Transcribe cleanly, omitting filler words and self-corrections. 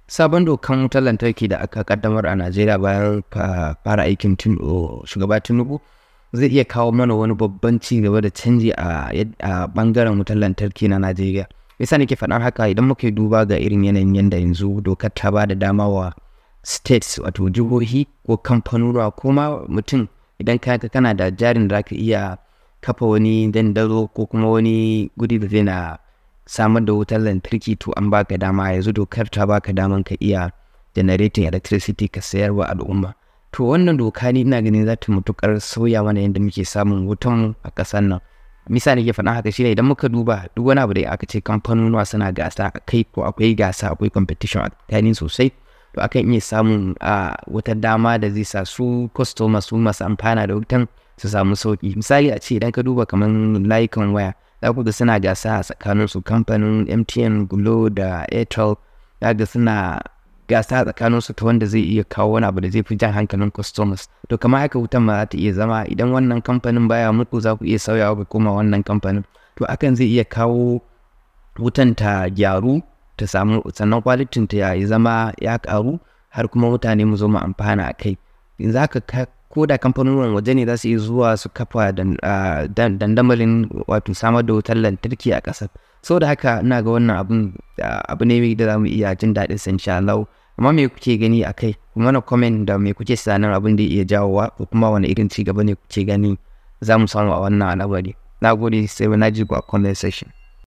Sabon dokan wutar lantarki da aka kaddamar a Najeriya bayan fara aikin shugaba Tinubu zai iya kawo mana wani babban ci gaba da canji a bangaren wutar lantarki na Najeriya. Yasa nake faɗan haka idan muka yi duba ga irin yanayin yanda yanzu dokar ta ba da dama wa states wato jihohi ko kamfanoni ko ma mutum idan kana da jarin da zaka iya kafa wani dandalo ko kuma wani guri da zai na samar da wutar lantarki to an baka dama yanzu dokar ta baka daman ka iya generating electricity ka sayar wa al'umma. To wannan doka ne ina ganin za ta mutukar sauya mana yadda muke samun wutan a ƙasar nan. Misali ke faɗa haka shine idan muka duba duk wani abu da aka ce kamfanonuwa suna gasa a kai ko akwai gasa akwai competition a tsakanin sosai to akan iya samun wata dama da zai sa su customers su masu amfana da wutan su samu sauki. Misali a ce idan ka duba kamar layukan waya za ku ga suna gasa a tsakanin su kamfanin MTN, Glo da Airtel ga suna gasa a tsakanin su ta wanda zai iya kawo wani abu da zai fi jan hankalin customers. To kamar haka wutan ma za ta iya zama idan wannan kamfanin baya muku za ku iya sauyawa ga koma wannan kamfanin. To akan zai iya kawo wutan ta gyaru ta samu sannan kwalitin ta ya zama ya karu har kuma mutane mu zo mu amfana a kai. Yanzu haka ko da kamfanonin waje ne za su iya zuwa su kafa dandamalin wato samar da wutar lantarki a ƙasar. Saboda haka ina ga wannan abu ne da za mu iya jin daɗin sa insha Allah. Amma me kuke gani a kai? Kuma na comment da me kuke sanar abin da iya jawowa ko kuma wani irin ci gaba ne kuke gani za mu samu a wannan al'amari. Na gode sai na ji ku a comment section.